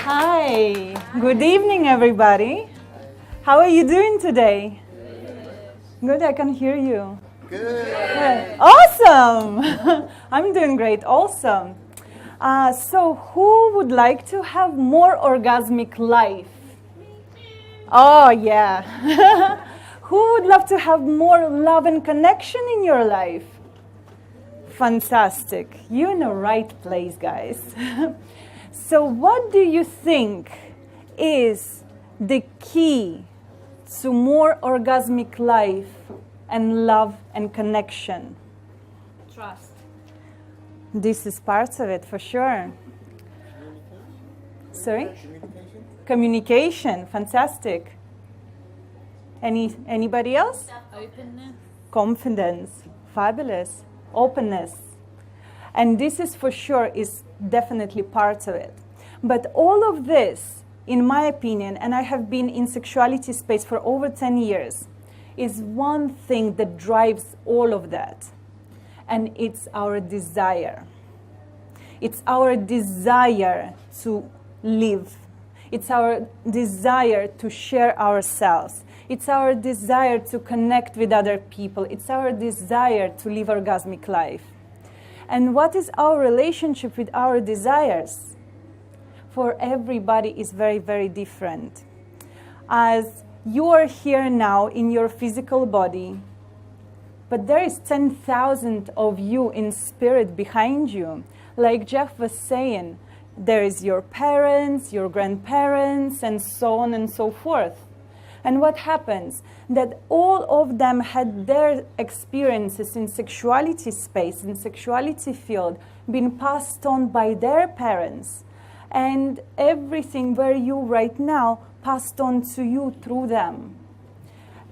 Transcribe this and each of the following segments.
Hi, good evening everybody. How are you doing today? Good, I can hear you. Good. Awesome! I'm doing great also. So who would like to have more orgasmic life? Oh yeah. Who would love to have more love and connection in your life? Fantastic. You're in the right place, guys. So what do you think is the key to more orgasmic life and love and connection? Trust. This is part of it for sure. Sorry? Communication. Fantastic. Anybody else? Openness. Confidence. Fabulous. Openness. And this is for sure is definitely part of it. But all of this, in my opinion, and I have been in sexuality space for over 10 years, is one thing that drives all of that. And it's our desire. It's our desire to live. It's our desire to share ourselves. It's our desire to connect with other people. It's our desire to live orgasmic life. And what is our relationship with our desires? For everybody is very, very different. As you are here now in your physical body, but there is 10,000 of you in spirit behind you. Like Jeff was saying, there is your parents, your grandparents, and so on and so forth. And what happens? That all of them had their experiences in sexuality space, in sexuality field, been passed on by their parents. And everything where you right now passed on to you through them.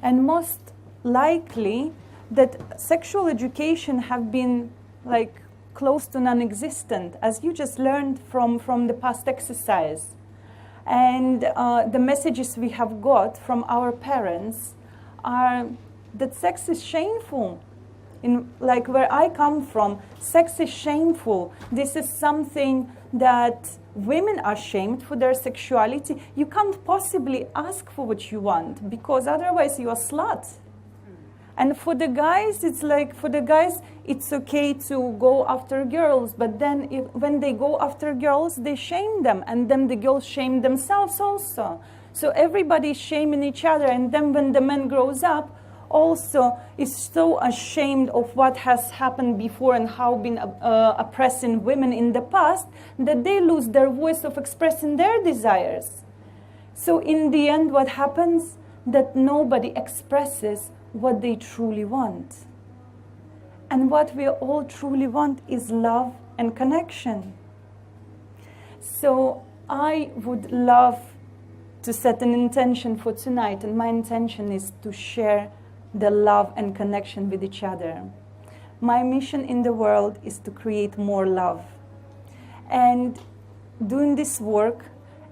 And most likely that sexual education have been like close to non-existent, as you just learned from the past exercise. And the messages we have got from our parents are that sex is shameful. In like where I come from, sex is shameful. This is something that women are shamed for their sexuality. You can't possibly ask for what you want because otherwise you're a slut. And for the guys, it's like, for the guys, it's okay to go after girls, but then when they go after girls, they shame them, and then the girls shame themselves also. So everybody's shaming each other, and then when the man grows up, also is so ashamed of what has happened before and how been oppressing women in the past, that they lose their voice of expressing their desires. So in the end, what happens? That nobody expresses what they truly want. And what we all truly want is love and connection. So I would love to set an intention for tonight, and my intention is to share the love and connection with each other. My mission in the world is to create more love. And doing this work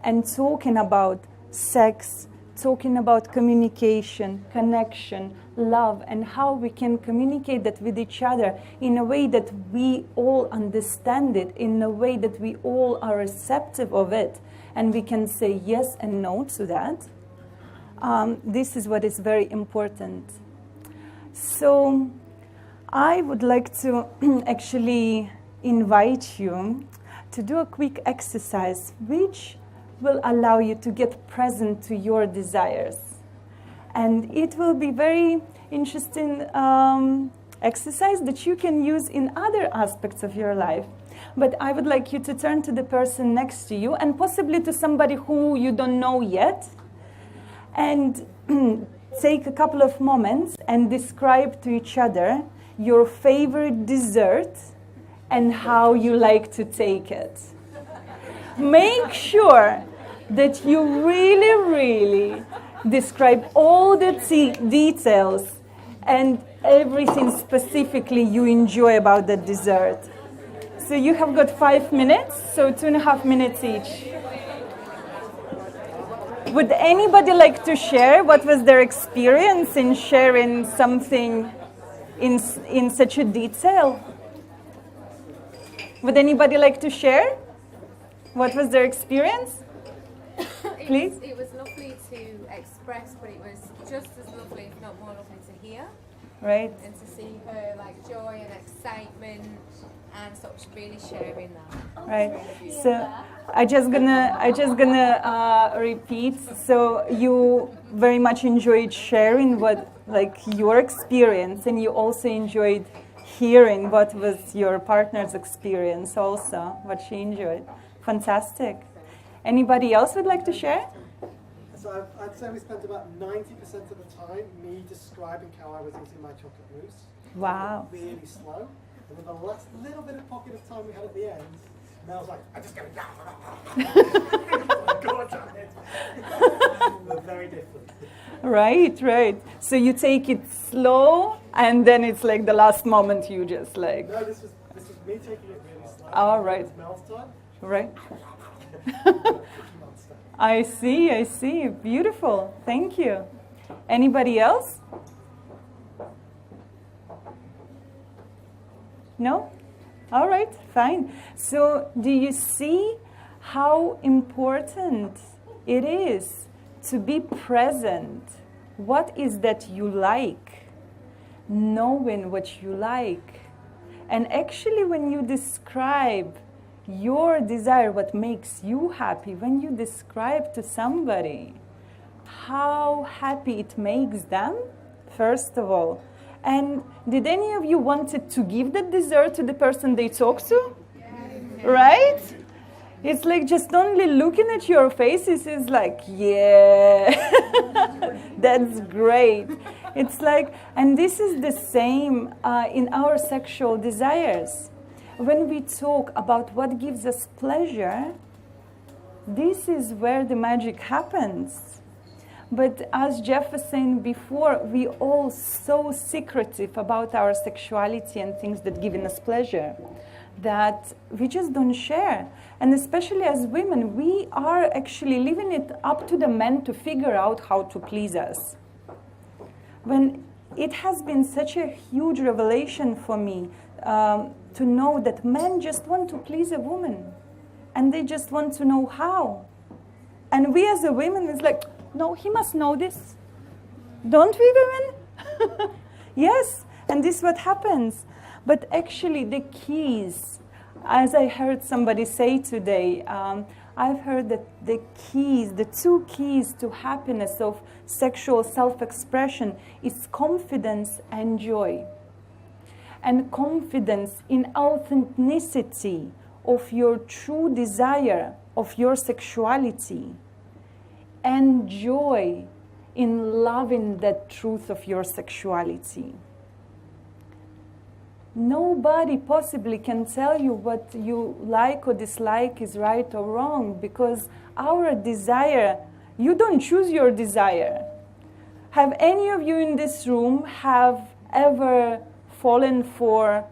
and talking about sex, talking about communication, connection, love, and how we can communicate that with each other in a way that we all understand it, in a way that we all are receptive of it, and we can say yes and no to that. This is what is very important. So I would like to actually invite you to do a quick exercise which will allow you to get present to your desires. And it will be very interesting exercise that you can use in other aspects of your life. But I would like you to turn to the person next to you, and possibly to somebody who you don't know yet, and take a couple of moments and describe to each other your favorite dessert and how you like to take it. Make sure that you really, really describe all the details and everything specifically you enjoy about the dessert. So you have got 5 minutes, so 2.5 minutes each. Would anybody like to share what was their experience in sharing something in such a detail? Would anybody like to share? What was their experience? Please. It was lovely to express, but it was just as lovely, if not more lovely, to hear. Right. And to see her like joy and excitement, and sort of really sharing that. Right. So I just gonna repeat. So you very much enjoyed sharing what like your experience, and you also enjoyed hearing what was your partner's experience also, what she enjoyed. Fantastic. Anybody else would like to share? So I'd say we spent about 90% of the time me describing how I was eating my chocolate mousse. Wow. Really slow. And then the last little bit of pocket of time we had at the end, Mel was like, I just gotta go. They're very different. Right, right. So you take it slow, and then it's like the last moment you just like. No, this was me taking it really slow. All right. It was Mel's time. Right. I see. Beautiful. Thank you. Anybody else? No? All right, fine. So do you see how important it is to be present? What is that you like? Knowing what you like. And actually when you describe your desire, what makes you happy, when you describe to somebody how happy it makes them, first of all. And did any of you wanted to give that dessert to the person they talk to? Right? It's like just only looking at your faces is like, yeah, that's great. It's like, and this is the same in our sexual desires. When we talk about what gives us pleasure, this is where the magic happens. But as Jeff was saying before, we all so secretive about our sexuality and things that give us pleasure that we just don't share. And especially as women, we are actually leaving it up to the men to figure out how to please us. When it has been such a huge revelation for me to know that men just want to please a woman and they just want to know how. And we as a women, it's like, no, he must know this. Don't we, women? Yes, and this is what happens. But actually the keys, as I heard somebody say today, I've heard that the keys, the two keys to happiness of sexual self-expression is confidence and joy. And confidence in authenticity of your true desire of your sexuality. And joy in loving that truth of your sexuality. Nobody possibly can tell you what you like or dislike is right or wrong, because our desire, you don't choose your desire. Have any of you in this room have ever fallen for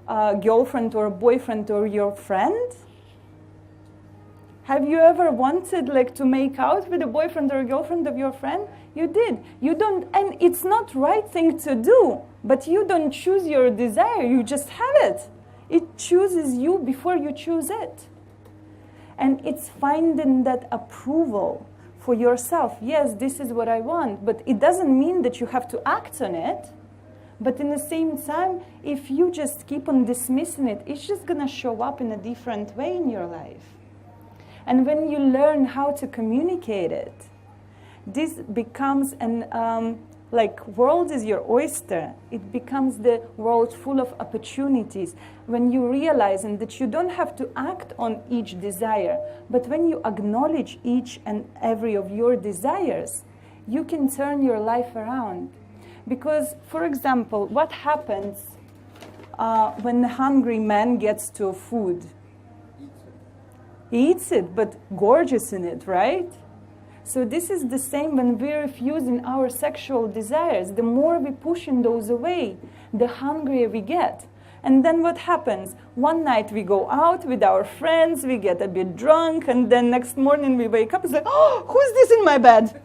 a girlfriend or a boyfriend or your friend? Have you ever wanted like to make out with a boyfriend or a girlfriend of your friend? You did. You don't, and it's not right thing to do, but you don't choose your desire, you just have it. It chooses you before you choose it. And it's finding that approval for yourself. Yes, this is what I want, but it doesn't mean that you have to act on it. But in the same time, if you just keep on dismissing it, it's just gonna show up in a different way in your life. And when you learn how to communicate it, this becomes an, like world is your oyster. It becomes the world full of opportunities. When you realize that you don't have to act on each desire, but when you acknowledge each and every of your desires, you can turn your life around. Because, for example, what happens when a hungry man gets to food? He eats it, but gorgeous in it, right? So this is the same when we're refusing our sexual desires. The more we pushing those away, the hungrier we get. And then what happens? One night we go out with our friends, we get a bit drunk, and then next morning we wake up and say, oh, who's this in my bed?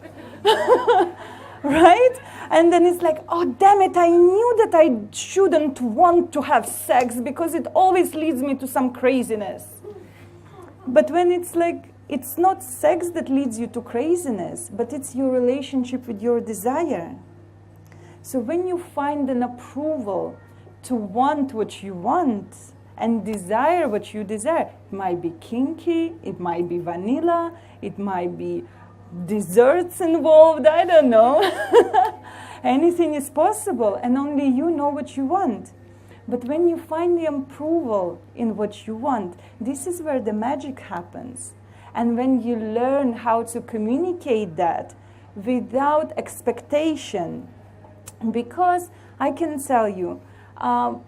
right? And then it's like, oh, damn it, I knew that I shouldn't want to have sex because it always leads me to some craziness. But when it's like, it's not sex that leads you to craziness, but it's your relationship with your desire. So when you find an approval to want what you want and desire what you desire, it might be kinky, it might be vanilla, it might be desserts involved, I don't know. Anything is possible, and only you know what you want. But when you find the approval in what you want, this is where the magic happens. And when you learn how to communicate that without expectation, because I can tell you,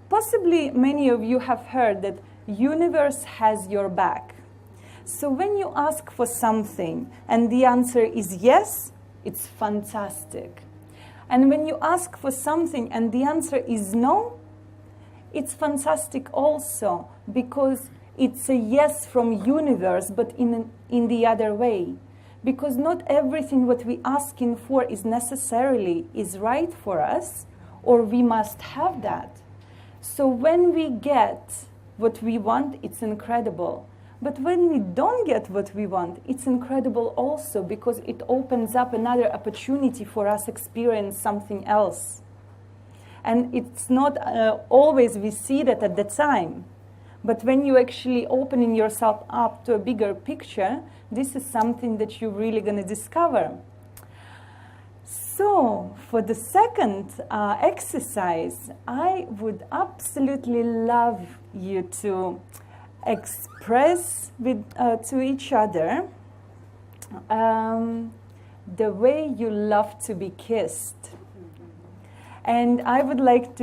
possibly many of you have heard that universe has your back. So when you ask for something and the answer is yes, it's fantastic. And when you ask for something and the answer is no, it's fantastic also, because it's a yes from universe, but in the other way. Because not everything what we asking for is necessarily is right for us, or we must have that. So when we get what we want, it's incredible. But when we don't get what we want, it's incredible also, because it opens up another opportunity for us to experience something else. And it's not always we see that at the time. But when you actually opening yourself up to a bigger picture, this is something that you're really going to discover. So for the second exercise, I would absolutely love you to express to each other the way you love to be kissed. And I would like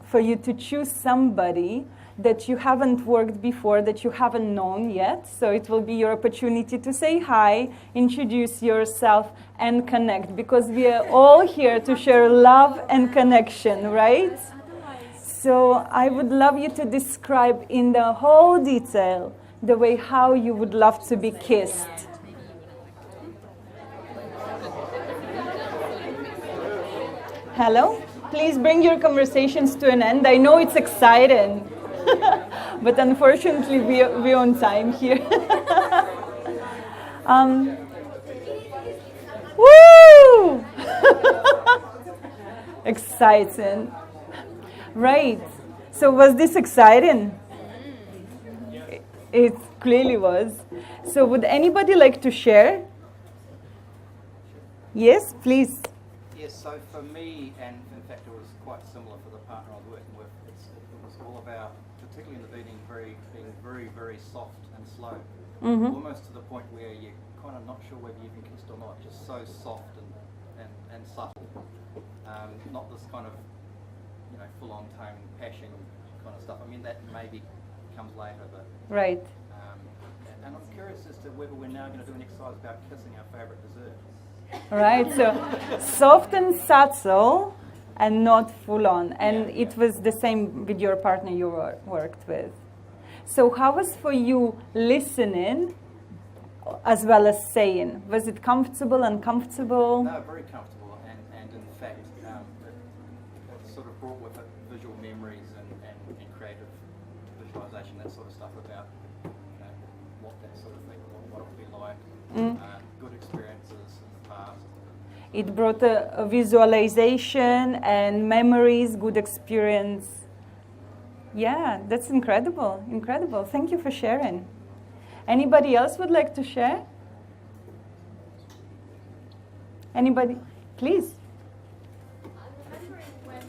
for you to choose somebody that you haven't worked before, that you haven't known yet. So it will be your opportunity to say hi, introduce yourself, and connect. Because we are all here to share love and connection, right? So I would love you to describe in the whole detail the way how you would love to be kissed. Hello? Please bring your conversations to an end. I know it's exciting. But unfortunately, we're on time here. Woo! Exciting. Right. So was this exciting? It clearly was. So would anybody like to share? Yes, please. Yes, so for me, and in fact it was quite similar for the partner I was working with, it was all about, particularly in the beginning, being very, very soft and slow. Mm-hmm. Almost to the point where you're kind of not sure whether you've been kissed or not, just so soft and subtle. Not this kind of, full-on tone, passion kind of stuff. I mean, that maybe comes later, but... Right. And I'm curious as to whether we're now going to do an exercise about kissing our favourite dessert. Right, so soft and subtle and not full on. And it was the same with your partner you worked with. So how was for you listening as well as saying? Was it comfortable, uncomfortable? No, very comfortable. And in fact, it sort of brought with it visual memories and creative visualization, that sort of stuff about what that sort of thing, what it would be like, good experiences. It brought a visualization and memories, good experience. Yeah, that's incredible, incredible. Thank you for sharing. Anybody else would like to share? Anybody? Please. I'm remembering when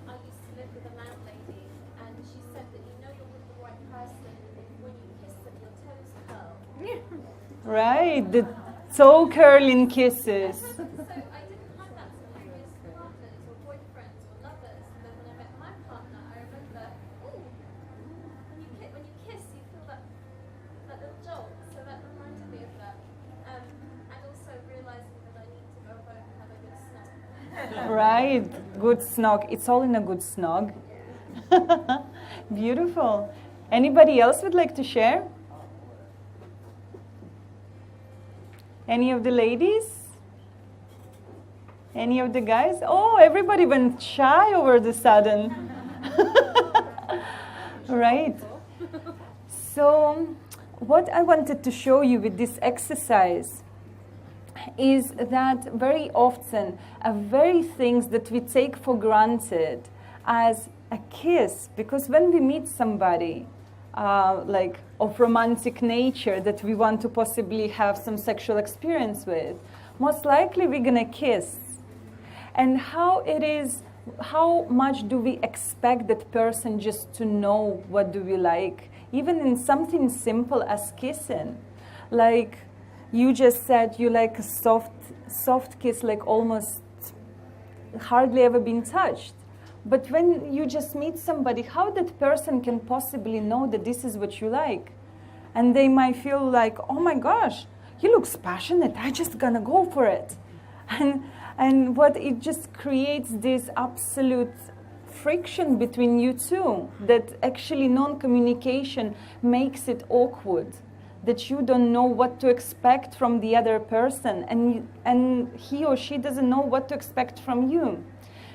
I used to live with a landlady, and she said that you're with the right person if when you kiss them, your toes curl. Right, the toe curling kisses. So I didn't have that to previous partners or boyfriends or lovers. And then when I met my partner, I remember, ooh, when you kiss, you feel that little jolt. So that reminded me of that. And also realizing that I need to go home and have a good snog. Right, good snog. It's all in a good snog. Beautiful. Anybody else would like to share? Any of the ladies? Any of the guys? Oh, everybody went shy over the sudden. Right. So, what I wanted to show you with this exercise is that very often, very things that we take for granted as a kiss, because when we meet somebody like of romantic nature that we want to possibly have some sexual experience with, most likely we're gonna kiss. And how much do we expect that person just to know what do we like, even in something simple as kissing? Like you just said you like a soft kiss, like almost hardly ever been touched. But when you just meet somebody, how that person can possibly know that this is what you like? And they might feel like, oh my gosh, he looks passionate, I'm just gonna go for it. And what it just creates this absolute friction between you two, that actually non-communication makes it awkward, that you don't know what to expect from the other person, and he or she doesn't know what to expect from you.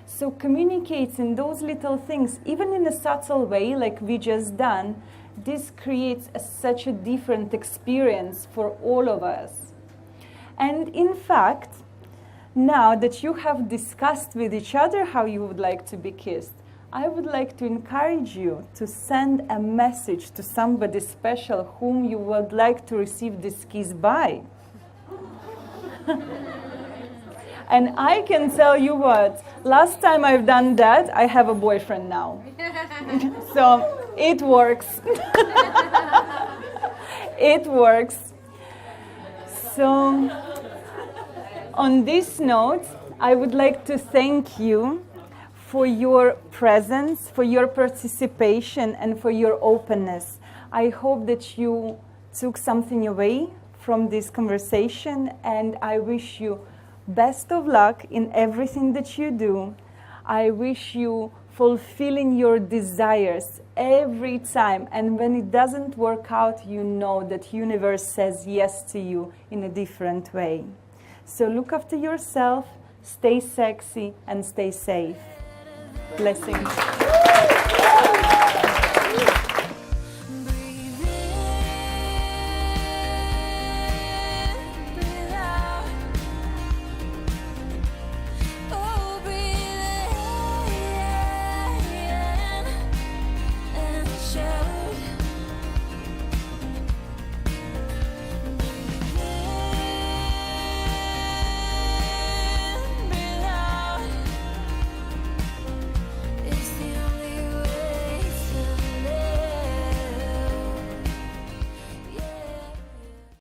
So communicates in those little things, even in a subtle way like we just done, this creates such a different experience for all of us. And in fact, now that you have discussed with each other how you would like to be kissed, I would like to encourage you to send a message to somebody special whom you would like to receive this kiss by. And I can tell you what, last time I've done that, I have a boyfriend now. So it works. It works. So on this note, I would like to thank you for your presence, for your participation, and for your openness. I hope that you took something away from this conversation, and I wish you best of luck in everything that you do. I wish you fulfilling your desires every time, and when it doesn't work out, you know that universe says yes to you in a different way. So look after yourself, stay sexy, and stay safe. Blessings.